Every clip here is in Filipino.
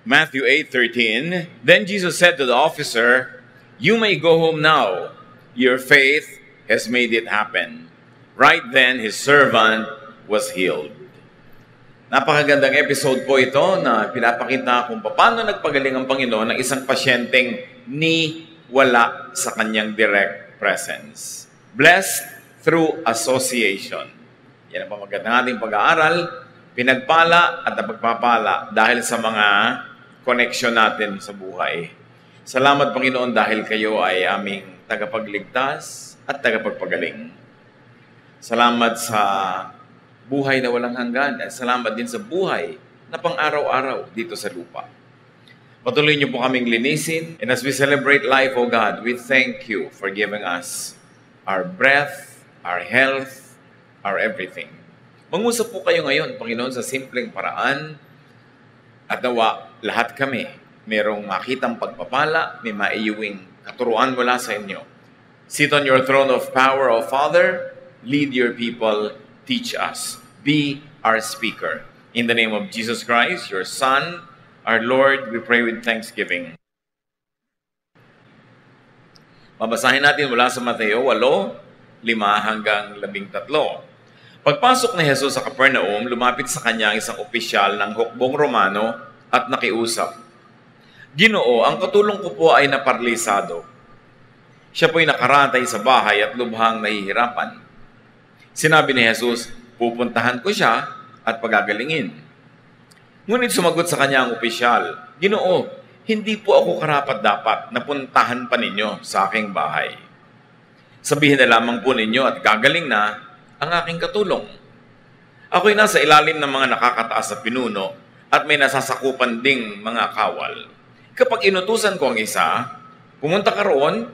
Matthew 8:13, then Jesus said to the officer, "You may go home now. Your faith has made it happen." Right then, his servant was healed. Napakagandang episode po ito na pinapakita kung paano nagpagaling ang Panginoon ng isang pasyenteng ni wala sa kanyang direct presence. Blessed through association. Yan ang pamagandang ating pag-aaral, pinagpala at napagpapala dahil sa mga connection natin sa buhay. Salamat Panginoon dahil kayo ay aming tagapagligtas at tagapagpagaling. Salamat sa buhay na walang hanggan at salamat din sa buhay na pang-araw-araw dito sa lupa. Patuloy niyo po kaming linisin, and as we celebrate life, O God, we thank you for giving us our breath, our health, our everything. Mangusap po kayo ngayon, Panginoon, sa simpleng paraan at nawa lahat kami merong makitang pagpapala, may maiuwing katuruan mula sa inyo. Sit on your throne of power, O Father, lead your people, teach us. Be our speaker. In the name of Jesus Christ, your Son, our Lord, we pray with thanksgiving. Babasahin natin mula sa Mateo 8:5-13. Pagpasok ni Jesus sa Capernaum, lumapit sa kanya isang opisyal ng hukbong Romano at nakiusap. "Ginoo, ang katulong ko po ay naparalisado. Siya po'y nakaratay sa bahay at lubhang nahihirapan." Sinabi ni Jesus, "Pupuntahan ko siya at pagagalingin." Ngunit sumagot sa kanya ang opisyal, "Ginoo, hindi po ako karapat-dapat na puntahan pa ninyo sa aking bahay. Sabihin na lamang po ninyo at gagaling na ang aking katulong. Ako'y nasa ilalim ng mga nakakataas sa pinuno at may nasasakupan ding mga kawal. Kapag inutusan ko ang isa, pumunta ka roon,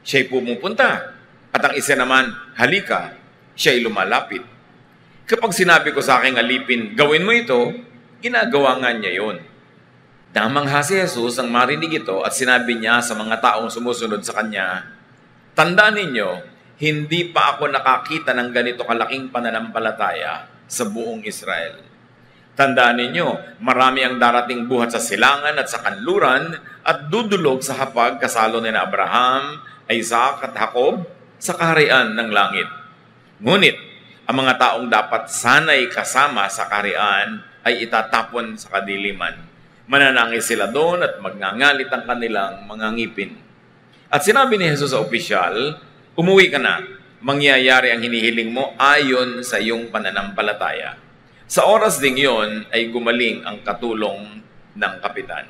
siya'y pumupunta. At ang isa naman, halika, siya'y lumalapit. Kapag sinabi ko sa aking alipin, gawin mo ito, ginagawa nga niya yun." Namangha si Jesus ang marinig ito at sinabi niya sa mga taong sumusunod sa kanya, "Tandaan ninyo, hindi pa ako nakakita ng ganito kalaking pananampalataya sa buong Israel. Tandaan ninyo, marami ang darating buhat sa silangan at sa kanluran at dudulog sa hapag kasalo ni Abraham, Isaac at Jacob sa kaharian ng langit. Ngunit, ang mga taong dapat sanay kasama sa kaharian ay itatapon sa kadiliman. Mananangis sila doon at magngangalit ang kanilang mga ngipin." At sinabi ni Jesus sa opisyal, "Umuwi ka na, mangyayari ang hinihiling mo ayon sa iyong pananampalataya." Sa oras ding yon ay gumaling ang katulong ng kapitan.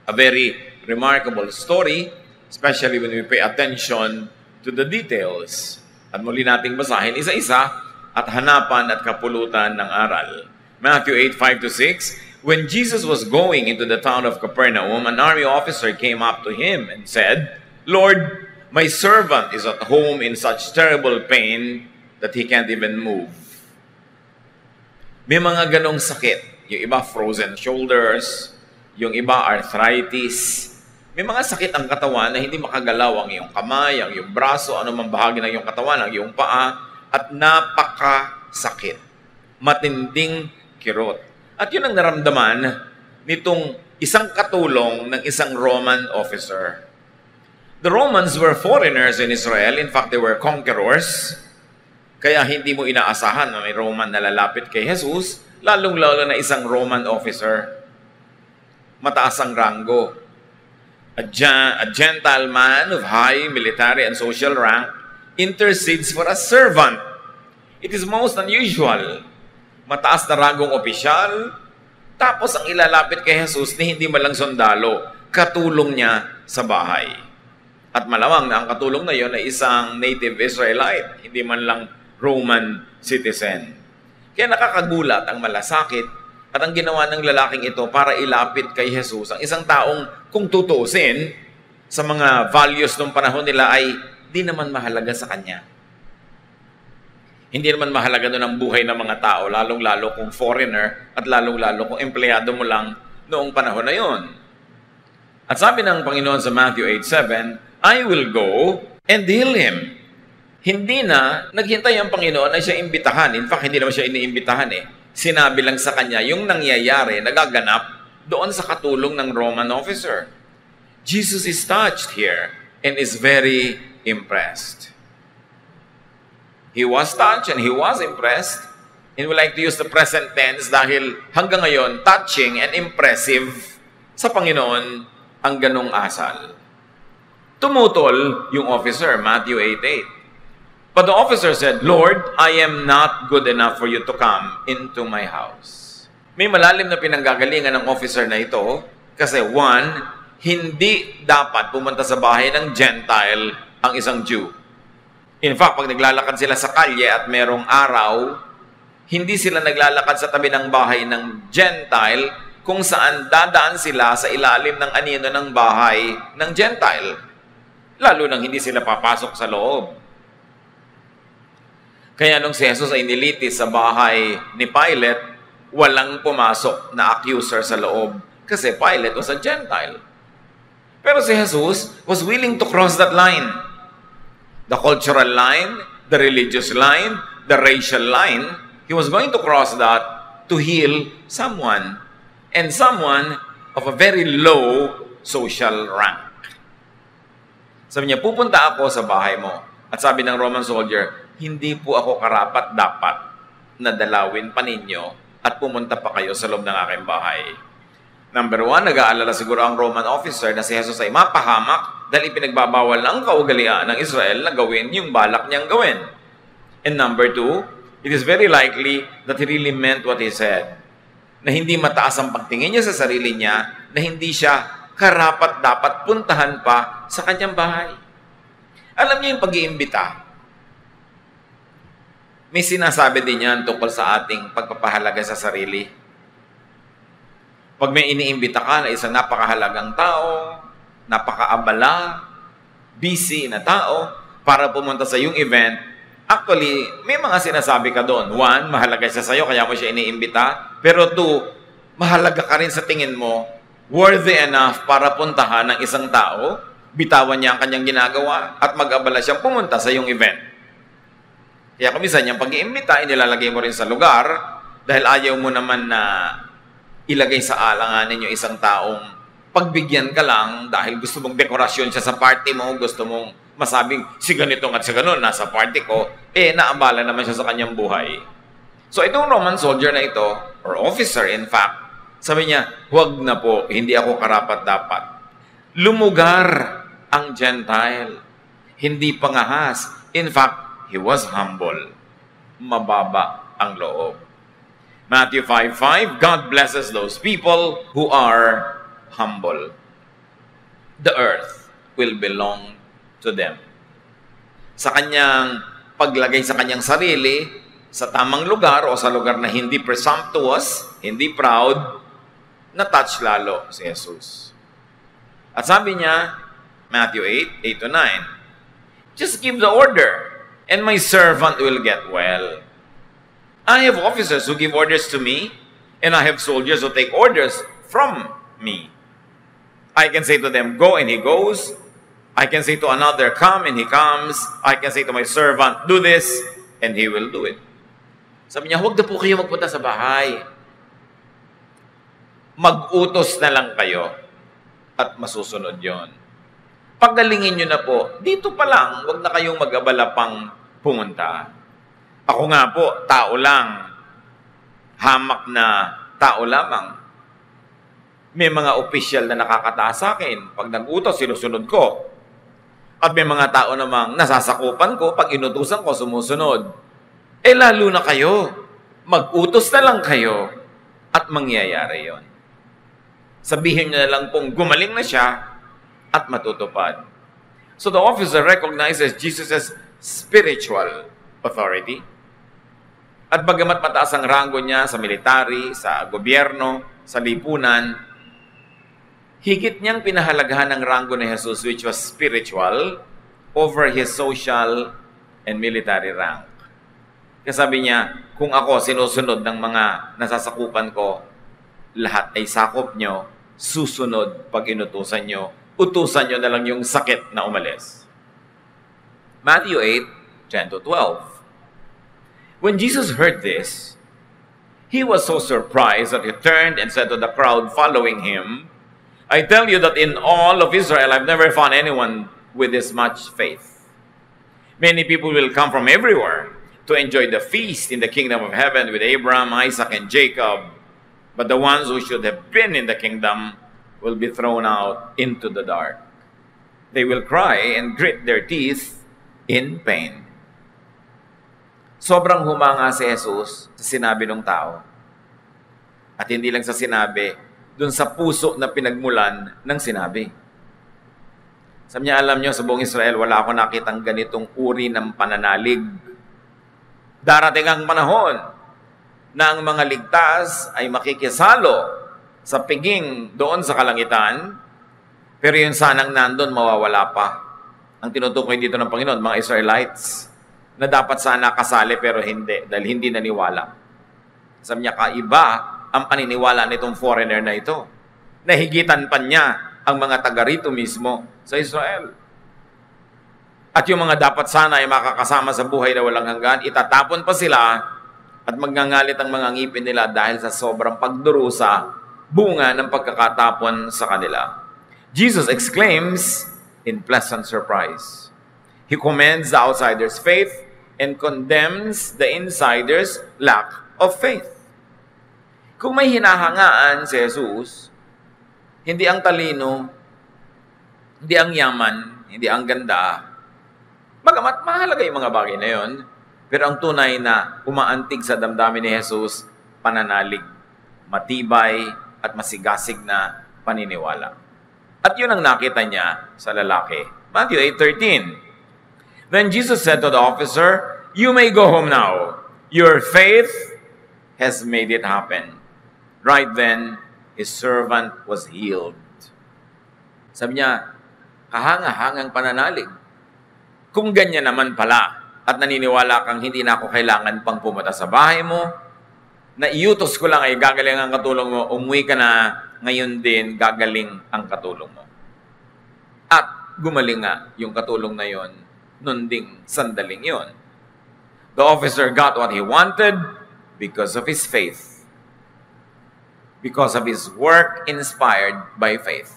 A very remarkable story, especially when we pay attention to the details. At muli nating basahin isa-isa at hanapan at kapulutan ng aral. Matthew 8:5-6, when Jesus was going into the town of Capernaum, an army officer came up to him and said, "Lord, my servant is at home in such terrible pain that he can't even move." May mga ganong sakit. Yung iba frozen shoulders, yung iba arthritis. May mga sakit ang katawan na hindi makagalaw ang iyong kamay, ang iyong braso, anumang bahagi ng iyong katawan, ang iyong paa, at napakasakit. Matinding kirot. At yun ang naramdaman nitong isang katulong ng isang Roman officer. The Romans were foreigners in Israel. In fact, they were conquerors. Kaya hindi mo inaasahan na may Roman na lalapit kay Jesus, lalong-lalo na isang Roman officer. Mataas ang ranggo. A Gentile man of high military and social rank intercedes for a servant. It is most unusual. Mataas na ranggong opisyal, tapos ang ilalapit kay Jesus ni hindi man lang sundalo, katulong niya sa bahay. At malamang na ang katulong na yon ay isang native Israelite, hindi man lang Roman citizen. Kaya nakakagulat ang malasakit at ang ginawa ng lalaking ito para ilapit kay Jesus ang isang taong kung tutuusin sa mga values ng panahon nila ay di naman mahalaga sa kanya. Hindi naman mahalaga doon ang buhay ng mga tao, lalong-lalo kung foreigner at lalong-lalo kung empleyado mo lang noong panahon na yon. At sabi ng Panginoon sa Matthew 8:7, "I will go and heal him." Hindi na naghintay ang Panginoon na siya imbitahan. In fact, hindi naman siya iniimbitahan eh. Sinabi lang sa kanya yung nangyayari, nagaganap doon sa katulong ng Roman officer. Jesus is touched here and is very impressed. He was touched and he was impressed. And we like to use the present tense dahil hanggang ngayon, touching and impressive sa Panginoon ang ganong asal. Tumutol yung officer, Matthew 8:8. But the officer said, Lord, I am not good enough for you to come into my house. May malalim na pinanggagalingan ng officer na ito kasi one, hindi dapat pumunta sa bahay ng Gentile ang isang Jew. In fact, pag naglalakad sila sa kalye at merong araw, hindi sila naglalakad sa tabi ng bahay ng Gentile kung saan dadaan sila sa ilalim ng anino ng bahay ng Gentile. Lalo nang hindi sila papasok sa loob. Kaya nung si Jesus ay nilitis sa bahay ni Pilate, walang pumasok na accuser sa loob kasi Pilate was a Gentile. Pero si Jesus was willing to cross that line. The cultural line, the religious line, the racial line. He was going to cross that to heal someone. And someone of a very low social rank. Sabi niya, pupunta ako sa bahay mo. At sabi ng Roman soldier, hindi po ako karapat-dapat na dalawin pa ninyo at pumunta pa kayo sa loob ng aking bahay. Number one, nag-aalala siguro ang Roman officer na si Jesus ay mapahamak dahil ipinagbabawal ng kaugalian ng Israel na gawin yung balak niyang gawin. And number two, it is very likely that he really meant what he said. Na hindi mataas ang pagtingin niya sa sarili niya, na hindi siya karapat-dapat puntahan pa sa kanyang bahay. Alam niyo yung pag-iimbita. May sinasabi din yan tungkol sa ating pagpapahalaga sa sarili. Pag may iniimbita ka na isang napakahalagang tao, napakaabala, busy na tao, para pumunta sa iyong event, actually, may mga sinasabi ka doon. One, mahalaga siya sa'yo, kaya mo siya iniimbita. Pero two, mahalaga ka rin sa tingin mo, worthy enough para puntahan ng isang tao, bitawan niya ang kanyang ginagawa, at mag-abala siyang pumunta sa iyong event. Kaya kung minsan yung pag-iimbita, inilalagay mo rin sa lugar, dahil ayaw mo naman na ilagay sa alanganin yung isang taong pagbigyan ka lang dahil gusto mong dekorasyon siya sa party mo, gusto mong masabing si ganito at si ganon nasa party ko, naabala naman siya sa kanyang buhay. So itong Roman soldier na ito, or officer in fact, sabi niya, huwag na po, hindi ako karapat-dapat. Lumugar ang Gentile, hindi pangahas. In fact, he was humble. Mababa ang loob. Matthew 5:5, God blesses those people who are humble. The earth will belong to them. Sa kanyang paglagay sa kanyang sarili, sa tamang lugar o sa lugar na hindi presumptuous, hindi proud, na-touch lalo si Jesus. At sabi niya, Matthew 8:8-9, just give the order, and my servant will get well. I have officers who give orders to me, and I have soldiers who take orders from me. I can say to them, go, and he goes. I can say to another, come, and he comes. I can say to my servant, do this, and he will do it. Sabi niya, huwag na po kayo magpunta sa bahay. Mag-utos na lang kayo at masusunod yon. Paggalingin nyo na po, dito pa lang, huwag na kayong mag-abala pang pumunta. Ako nga po, tao lang. Hamak na tao lamang. May mga opisyal na nakakataas sa akin. Pag nag-utos, sinusunod ko. At may mga tao namang nasasakupan ko, pag inutusan ko, sumusunod. Lalo na kayo. Mag-utos na lang kayo at mangyayari yon. Sabihin niyo na lang pong gumaling na siya at matutupad. So the officer recognizes Jesus' spiritual authority. At bagamat mataas ang ranggo niya sa military, sa gobyerno, sa lipunan, higit niyang pinahalagahan ang ranggo ni Jesus, which was spiritual, over his social and military rank. Kasi sabi niya, kung ako sinusunod ng mga nasasakupan ko, lahat ay sakop nyo, susunod pag inutusan nyo, utusan nyo na lang yung sakit na umalis. Matthew 8:10-12. When Jesus heard this, He was so surprised that he turned and said to the crowd following him, I tell you that in all of Israel, I've never found anyone with this much faith. Many people will come from everywhere to enjoy the feast in the kingdom of heaven with Abraham, Isaac, and Jacob. But the ones who should have been in the kingdom will be thrown out into the dark. They will cry and grit their teeth in pain. Sobrang humanga si Jesus sa sinabi ng tao. At hindi lang sa sinabi, dun sa puso na pinagmulan ng sinabi. Sabi niya, alam niyo, sa buong Israel, wala ako nakitang ganitong uri ng pananalig. Darating ang panahon na ang mga ligtas ay makikisalo sa piging doon sa kalangitan, pero yung sanang nandun, mawawala pa. Ang tinutukoy dito ng Panginoon, mga Israelites, na dapat sana kasali pero hindi, dahil hindi naniwala. Sabi niya, kaiba ang paniniwala nitong foreigner na ito. Nahigitan pa niya ang mga taga rito mismo sa Israel. At yung mga dapat sana ay makakasama sa buhay na walang hanggan, itatapon pa sila at magngangalit ang mga ngipin nila dahil sa sobrang pagdurusa, bunga ng pagkakatapon sa kanila. Jesus exclaims in pleasant surprise. He commends the outsider's faith and condemns the insider's lack of faith. Kung may hinahangaan si Jesus, hindi ang talino, hindi ang yaman, hindi ang ganda, bagamat mahalaga yung mga bagay na yon, pero ang tunay na umaantig sa damdamin ni Jesus, pananalig, matibay at masigasig na paniniwala. At yun ang nakita niya sa lalaki. Matthew 8:13. Then Jesus said to the officer, you may go home now. Your faith has made it happen. Right then, his servant was healed. Sabi niya, kahanga-hangang pananalig. Kung ganyan naman pala, at naniniwala kang hindi na ako kailangan pang pumunta sa bahay mo, na iutos ko lang ay gagaling ang katulong mo, umuwi ka na, ngayon din gagaling ang katulong mo. At gumaling nga yung katulong na yon, nun ding sandaling yon. The officer got what he wanted because of his faith. Because of his work inspired by faith.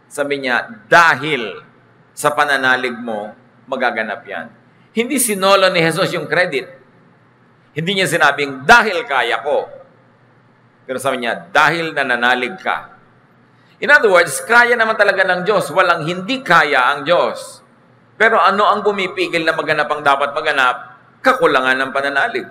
Sabi niya, dahil sa pananalig mo, magaganap yan. Hindi sinolo ni Jesus yung credit. Hindi niya sinabing, dahil kaya ko. Pero sabi niya, dahil nananalig ka. In other words, kaya naman talaga ng Diyos. Walang hindi kaya ang Diyos. Pero ano ang pumipigil na maganap ang dapat maganap? Kakulangan ng pananalig.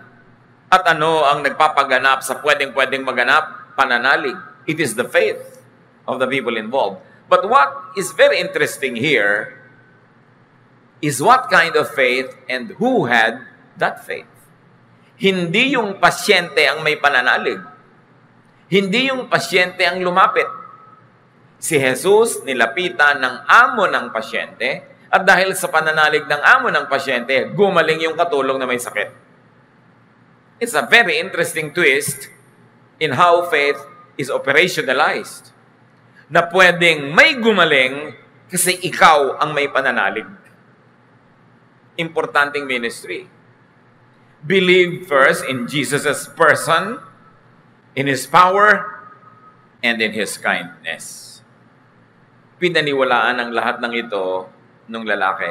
At ano ang nagpapaganap sa pwedeng-pwedeng maganap? Pananalig. It is the faith of the people involved. But what is very interesting here is what kind of faith and who had that faith. Hindi yung pasyente ang may pananalig. Hindi yung pasyente ang lumapit. Si Jesus nilapitan ng amo ng pasyente at dahil sa pananalig ng amo ng pasyente, gumaling yung katulong na may sakit. It's a very interesting twist in how faith is operationalized. Na pwedeng may gumaling kasi ikaw ang may pananalig. Importanteng ministry. Believe first in Jesus' person, in His power, and in His kindness. Pinaniwalaan ang lahat ng ito nung lalaki.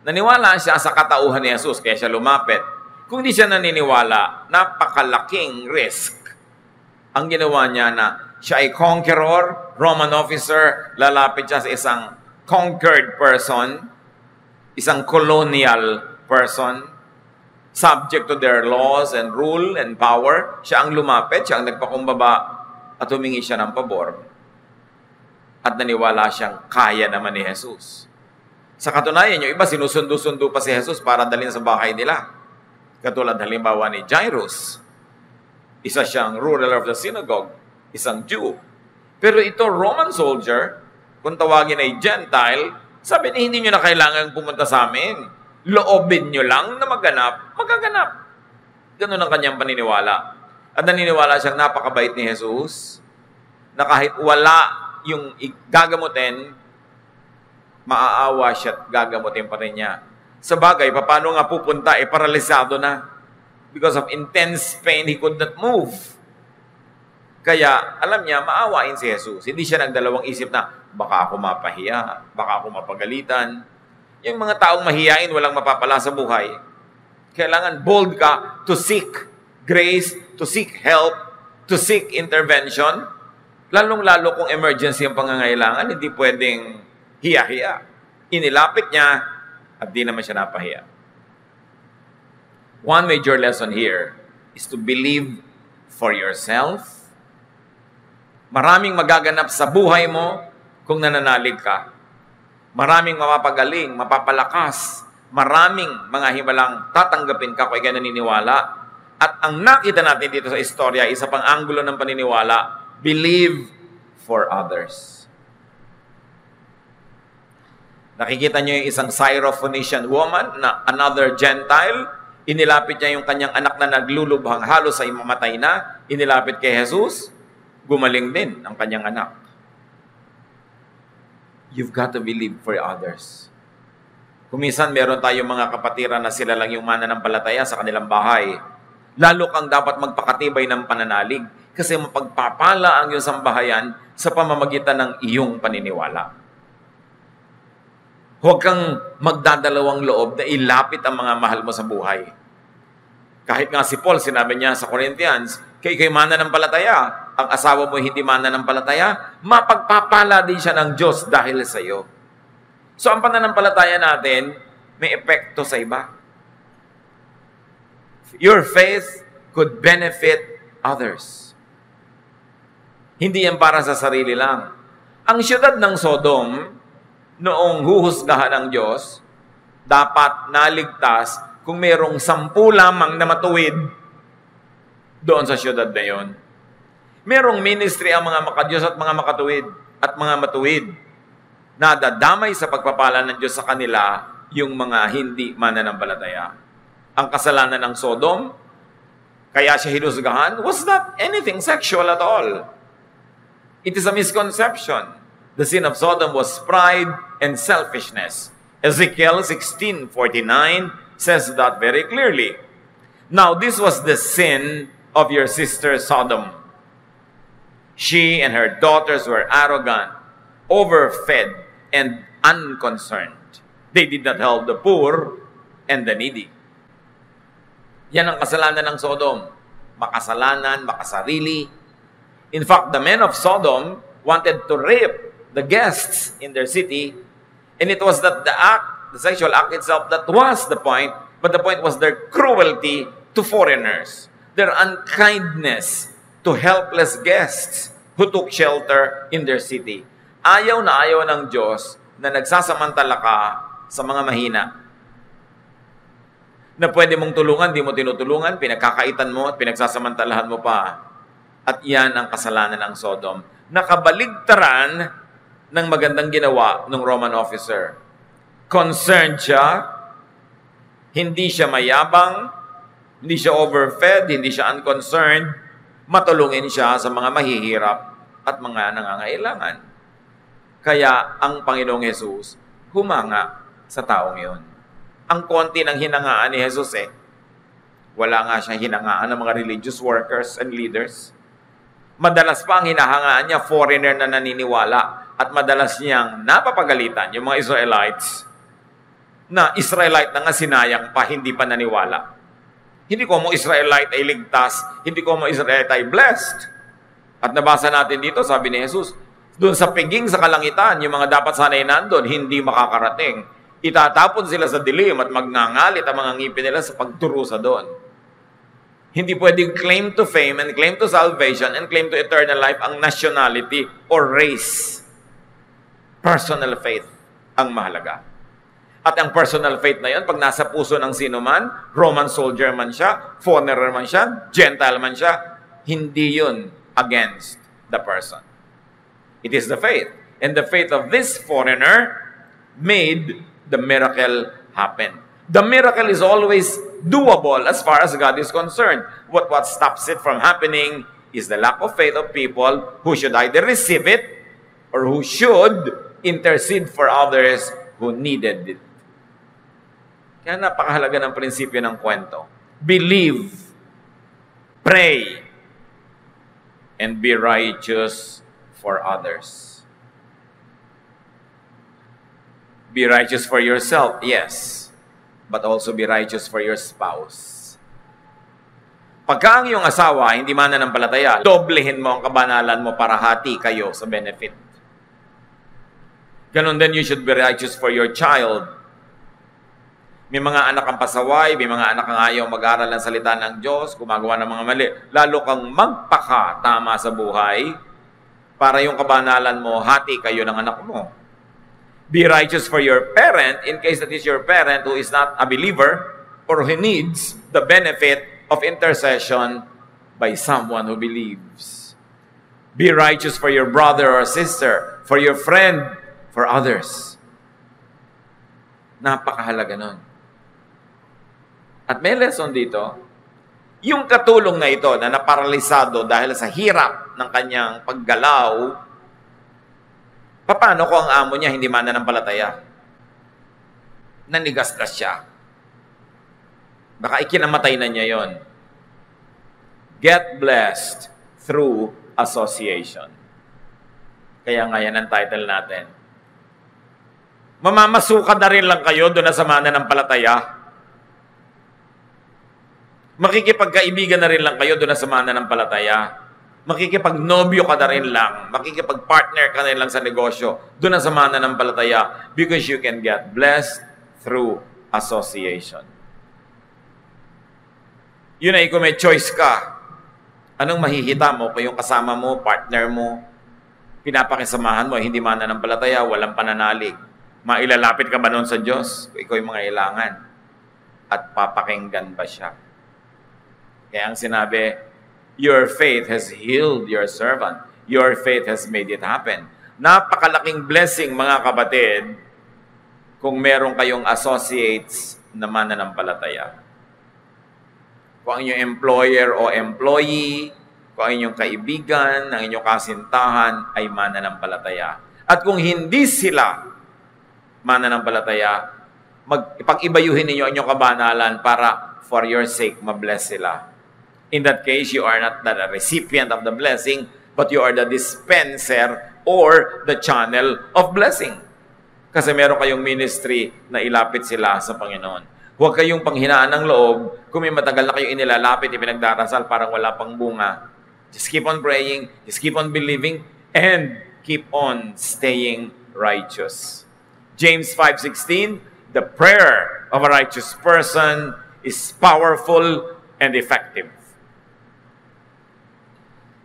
Naniwala siya sa katauhan ni Jesus, kaya siya lumapit. Kung di siya naniniwala, napakalaking risk. Ang ginawa niya na siya ay conqueror, Roman officer, lalapit siya sa isang conquered person, isang colonial person, subject to their laws and rule and power. Siya ang lumapit, siya ang nagpakumbaba at humingi siya ng pabor. At naniwala siyang kaya naman ni Jesus. Sa katunayan, yung iba sinusundo-sundo pa si Jesus para dalhin sa bahay nila. Katulad halimbawa ni Jairus. Isa siyang ruler of the synagogue, isang Jew. Pero ito, Roman soldier, kung tawagin ay Gentile, sabi niya, hindi nyo na kailangan pumunta sa amin. Loobin nyo lang na maganap, magaganap. Ganun ang kanyang paniniwala. At naniniwala siyang napakabait ni Jesus, na kahit wala yung gagamutin, maaawa siya at gagamutin pa rin niya. Sa bagay, paano nga pupunta? Paralisado na. Because of intense pain, he could not move. Kaya, alam niya, maawain si Jesus. Hindi siya nagdalawang isip na, baka ako mapahiya, baka ako mapagalitan. Yung mga taong mahiyain, walang mapapala sa buhay. Kailangan bold ka to seek grace, to seek help, to seek intervention. Lalong-lalo kung emergency ang pangangailangan, hindi pwedeng hiya-hiya. Inilapit niya at di naman siya napahiya. One major lesson here is to believe for yourself. Maraming magaganap sa buhay mo kung nananalig ka. Maraming mapapagaling, mapapalakas. Maraming mga himalang tatanggapin ka kung ikaw naniniwala. At ang nakita natin dito sa istorya, isa pang anggulo ng paniniwala, believe for others. Nakikita niyo yung isang Syrophoenician woman na another Gentile. Inilapit niya yung kanyang anak na naglulubhang halos ay mamatay na. Inilapit kay Jesus. Gumaling din ang kanyang anak. You've got to believe for others. Kuminsan meron tayong mga kapatiran na sila lang yung mananampalataya sa kanilang bahay. Lalo kang dapat magpakatibay ng pananalig kasi mapagpapala ang iyong sambahayan sa pamamagitan ng iyong paniniwala. Huwag kang magdadalawang loob na ilapit ang mga mahal mo sa buhay. Kahit nga si Paul, sinabi niya sa Corinthians, kayo'y mananampalataya, ang asawa mo hindi mananampalataya, mapagpapala din siya ng Diyos dahil sa iyo. So ang pananampalataya natin, may epekto sa iba. Your faith could benefit others. Hindi yan para sa sarili lang. Ang siyudad ng Sodom, noong huhusgahan ng Diyos, dapat naligtas kung mayroong 10 lamang na matuwid doon sa siyudad na yon. Merong ministry ang mga makadiyos at mga makatuwid at mga matuwid. Nadadamay sa pagpapala ng Diyos sa kanila yung mga hindi mananampalataya. Ang kasalanan ng Sodom, kaya siya hinusgahan, was not anything sexual at all. It is a misconception. The sin of Sodom was pride and selfishness. Ezekiel 16:49 says that very clearly. Now, this was the sin of your sister Sodom. She and her daughters were arrogant, overfed, and unconcerned. They did not help the poor and the needy. Yan ang kasalanan ng Sodom. Makasalanan, makasarili. In fact, the men of Sodom wanted to rape the guests in their city, and it was that the sexual act itself that was the point, but the point was their cruelty to foreigners, their unkindness to helpless guests who took shelter in their city. Ayaw na ayaw ng Diyos na nagsasamantala ka sa mga mahina. Na pwede mong tulungan, di mo tinutulungan, pinagkakaitan mo at pinagsasamantalahan mo pa. At yan ang kasalanan ng Sodom. Nakabaligtaran ng magandang ginawa ng Roman officer. Concerned siya, hindi siya mayabang, hindi siya overfed, hindi siya unconcerned, matulungin siya sa mga mahihirap at mga nangangailangan. Kaya ang Panginoong Jesus humanga sa taong iyon. Ang konti ng hinangaan ni Jesus wala nga siyang hinangaan ng mga religious workers and leaders. Madalas pa ang hinahangaan niya, foreigner na naniniwala. At madalas niyang napapagalitan yung mga Israelites na Israelite na nga sinayang pa, hindi pa naniwala. Hindi ko mo Israelite ay ligtas, hindi ko mo Israelite ay blessed. At nabasa natin dito, sabi ni Jesus, doon sa piging sa kalangitan, yung mga dapat sanay nandun, hindi makakarating. Itatapon sila sa dilim at magngangalit ang mga ngipin nila sa pagturusa doon. Hindi pwedeng claim to fame and claim to salvation and claim to eternal life ang nationality or race. Personal faith ang mahalaga. At ang personal faith na yan, pag nasa puso ng sino man, Roman soldier man siya, foreigner man siya, Gentile man siya, hindi yun against the person. It is the faith. And the faith of this foreigner made the miracle happen. The miracle is always doable as far as God is concerned. What stops it from happening is the lack of faith of people who should either receive it or who should intercede for others who needed it. Kaya napakahalaga ng prinsipyo ng kwento. Believe Pray and be righteous for others. Be righteous for yourself, yes, but also be righteous for your spouse. Pagka ang iyong asawa hindi mananampalataya, doblehin mo ang kabanalan mo para hati kayo sa benefit. Ganon din, you should be righteous for your child. May mga anak ang pasaway, may mga anak ang ayaw mag-aral ng salita ng Diyos, gumagawa ng mga mali. Lalo kang magpaka-tama sa buhay para yung kabanalan mo, hati kayo ng anak mo. Be righteous for your parent in case that is your parent who is not a believer or who needs the benefit of intercession by someone who believes. Be righteous for your brother or sister, for your friend, for others. Napakahalaga nun. At may lesson dito, yung katulong na ito na naparalisado dahil sa hirap ng kanyang paggalaw, paano kung ang amo niya hindi mananampalataya? Nanigasgas siya. Baka ikinamatay na niya yon. Get blessed through association. Kaya nga yan ang title natin. Mamamasuka na rin lang kayo doon na sa mananampalataya. Makikipagkaibigan na rin lang kayo doon na sa mananampalataya. Makikipagnobyo ka na rin lang. Makikipagpartner ka na rin lang sa negosyo. Doon na sa mananampalataya. Because you can get blessed through association. Yun ay kung may choice ka. Anong mahihita mo kung yung kasama mo, partner mo, pinapakisamahan mo, hindi mananampalataya, walang pananalig. Mailalapit ka ba noon sa Diyos? Ikaw yung mga ilangan. At papakinggan ba siya? Kaya ang sinabi, your faith has healed your servant. Your faith has made it happen. Napakalaking blessing, mga kapatid, kung meron kayong associates na mananampalataya. Kung ang inyong employer o employee, kung ang inyong kaibigan, ang inyong kasintahan ay mananampalataya. At kung hindi sila mananampalataya, ipag-ibayuhin ninyo ang inyong kabanalan para for your sake, mabless sila. In that case, you are not the recipient of the blessing, but you are the dispenser or the channel of blessing. Kasi meron kayong ministry na ilapit sila sa Panginoon. Huwag kayong panghinaan ng loob. Kung may matagal na kayo inilalapit, ipinagdarasal, parang wala pang bunga. Just keep on praying, just keep on believing, and keep on staying righteous. James 5:16, the prayer of a righteous person is powerful and effective.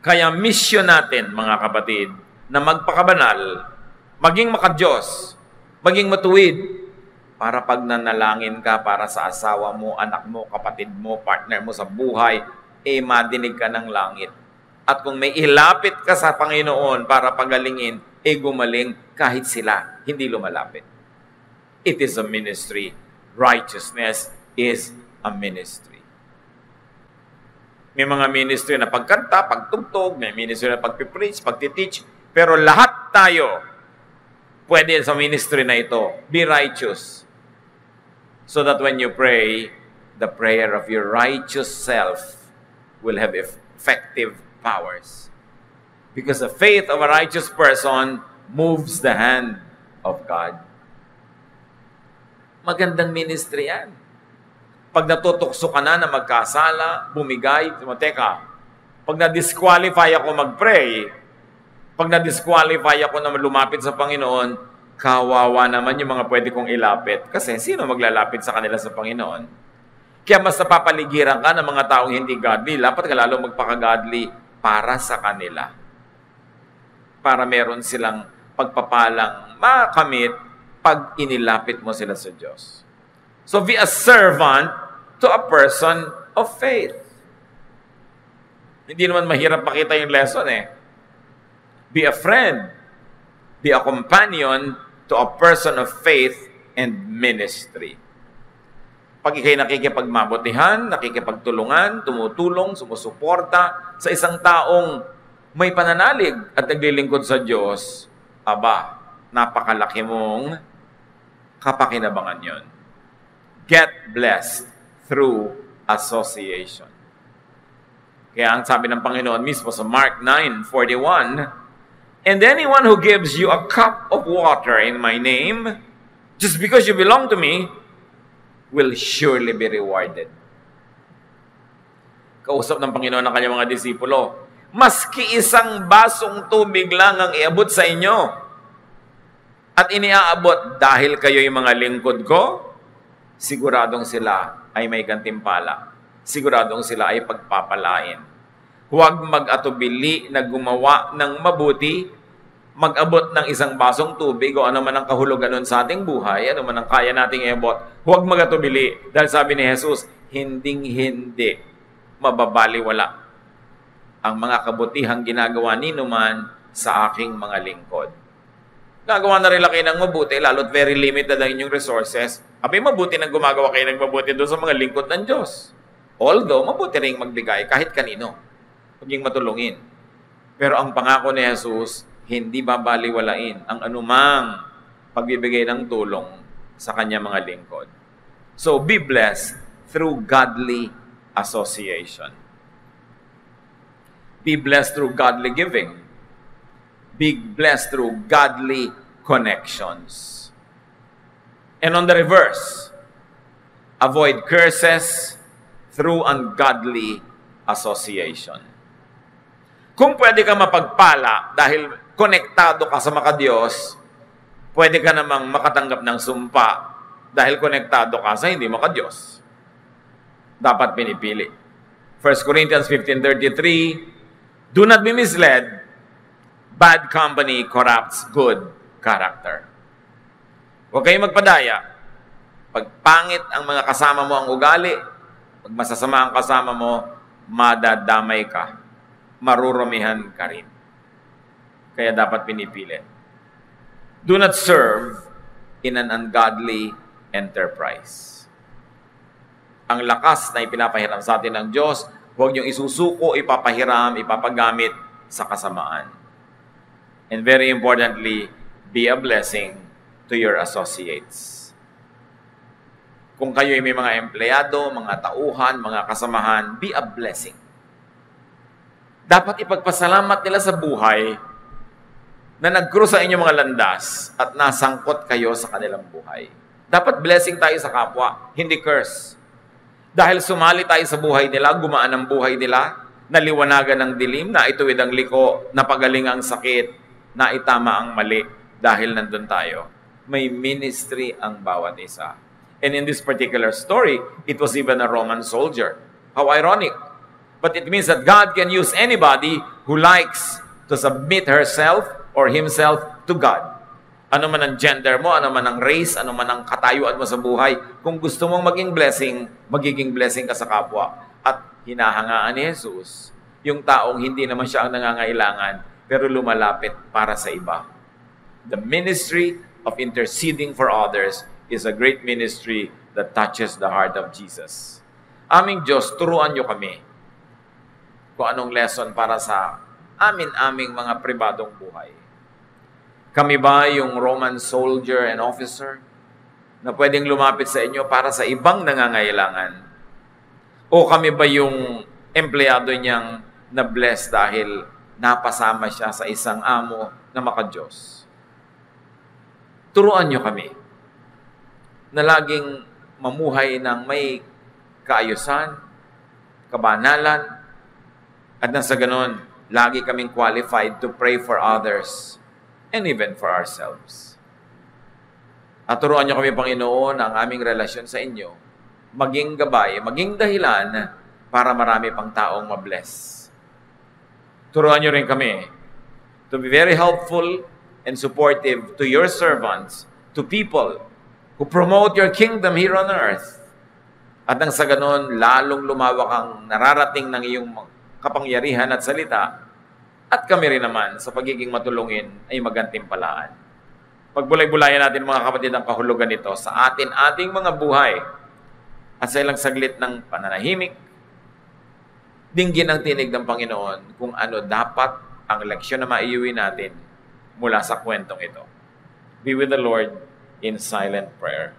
Kaya mission natin, mga kapatid, na magpakabanal, maging makadiyos, maging matuwid, para pag nanalangin ka para sa asawa mo, anak mo, kapatid mo, partner mo sa buhay, madinig ka ng langit. At kung may ilapit ka sa Panginoon para pagalingin, gumaling kahit sila hindi lumalapit. It is a ministry. Righteousness is a ministry. May mga ministry na pagkanta, pagtugtog, may ministry na pagpipreach, pagtiteach, pero lahat tayo pwede sa ministry na ito. Be righteous. So that when you pray, the prayer of your righteous self will have effective powers. Because the faith of a righteous person moves the hand of God. Magandang ministry yan. Pag natutukso ka na magkasala, bumigay, teka, pag na-disqualify ako mag-pray, pag na-disqualify ako na lumapit sa Panginoon, kawawa naman yung mga pwede kong ilapit. Kasi sino maglalapit sa kanila sa Panginoon? Kaya mas napapaligiran ka ng mga taong hindi godly, dapat ka lalo magpaka-godly para sa kanila. Para meron silang pagpapalang makamit pag inilapit mo sila sa Diyos. So be a servant to a person of faith. Hindi naman mahirap makita yung lesson Be a friend. Be a companion to a person of faith and ministry. Pag ikay nakikipagmabutihan, nakikipagtulungan, tumutulong, sumusuporta sa isang taong may pananalig at naglilingkod sa Diyos, napakalaki mong kapakinabangan yon. Get blessed through association. Kaya ang sabi ng Panginoon mismo sa Mark 9:41, "And anyone who gives you a cup of water in my name, just because you belong to me, will surely be rewarded." Kausap ng Panginoon ng kanyang mga disipulo, maski isang basong tubig lang ang iabot sa inyo, at iniaabot dahil kayo'y mga lingkod ko, siguradong sila ay may gantimpala. Siguradong sila ay pagpapalain. Huwag mag-atubili na gumawa ng mabuti, mag-abot ng isang basong tubig o ano man ang kahulugan nun sa ating buhay, ano man ang kaya nating iabot. Huwag mag-atubili. Dahil sabi ni Jesus, hinding-hindi mababaliwala ang mga kabutihang ginagawa ninuman sa aking mga lingkod. Gagawa na rin kayo ng mabuti, lalo't very limited ang inyong resources. Abay, mabuti nang gumagawa kayo ng mabuti doon sa mga lingkod ng Diyos. Although, mabuti rin magbigay kahit kanino. Huwag niyong matulungin. Pero ang pangako ni Jesus, hindi babaliwalain ang anumang pagbibigay ng tulong sa kanya mga lingkod. So, be blessed through godly association. Be blessed through godly giving. Be blessed through godly connections. And on the reverse, avoid curses through ungodly association. Kung pwede ka mapagpala dahil konektado ka sa maka-Diyos, pwede ka namang makatanggap ng sumpa dahil konektado ka sa hindi maka-Diyos. Dapat pinipili. 1 Corinthians 15:33, "Do not be misled. Bad company corrupts good character." Huwag kayong magpadaya. Pag pangit ang mga kasama mo ang ugali, pag masasama ang kasama mo, madadamay ka. Marurumihan ka rin. Kaya dapat pinipili. Do not serve in an ungodly enterprise. Ang lakas na ipinapahiram sa atin ng Diyos, huwag niyong isusuko, ipapahiram, ipapagamit sa kasamaan. And very importantly, be a blessing to your associates. Kung kayo ay may mga empleyado, mga tauhan, mga kasamahan, be a blessing. Dapat ipagpasalamat nila sa buhay na nag-cross sa inyong mga landas at nasangkot kayo sa kanilang buhay. Dapat blessing tayo sa kapwa, hindi curse. Dahil sumali tayo sa buhay nila, gumaan ang buhay nila, naliwanagan ng dilim, naituwid ang liko, napagaling ang sakit, naitama ang mali dahil nandun tayo. May ministry ang bawat isa. And in this particular story, it was even a Roman soldier. How ironic. But it means that God can use anybody who likes to submit herself or himself to God. Ano man ang gender mo, ano man ang race, ano man ang katayuan mo sa buhay, kung gusto mong magiging blessing ka sa kapwa. At hinahangaan ni Jesus, yung taong hindi naman siya ang nangangailangan, pero lumalapit para sa iba. The ministry of interceding for others is a great ministry that touches the heart of Jesus. Aming Diyos, turuan niyo kami kung anong lesson para sa aming mga pribadong buhay. Kami ba yung Roman soldier and officer na pwedeng lumapit sa inyo para sa ibang nangangailangan? O kami ba yung empleyado niyang na-bless dahil napasama siya sa isang amo na maka-Diyos? Turuan niyo kami na laging mamuhay ng may kaayusan, kabanalan, at nang sa ganon, lagi kaming qualified to pray for others and even for ourselves. At turuan niyo kami, Panginoon, ang aming relasyon sa inyo, maging gabay, maging dahilan para marami pang taong mabless. Turuan niyo rin kami to be very helpful and supportive to your servants, to people who promote your kingdom here on earth. At nang sa ganon, lalong lumawak ang nararating ng iyong kapangyarihan at salita, at kami rin naman sa pagiging matulungin ay magantimpalaan. Pagbulay-bulayan natin mga kapatid ang kahulugan nito sa ating mga buhay at sa ilang saglit ng pananahimik, dinggin ang tinig ng Panginoon kung ano dapat ang leksyon na maiuwi natin mula sa kwentong ito. Be with the Lord in silent prayer.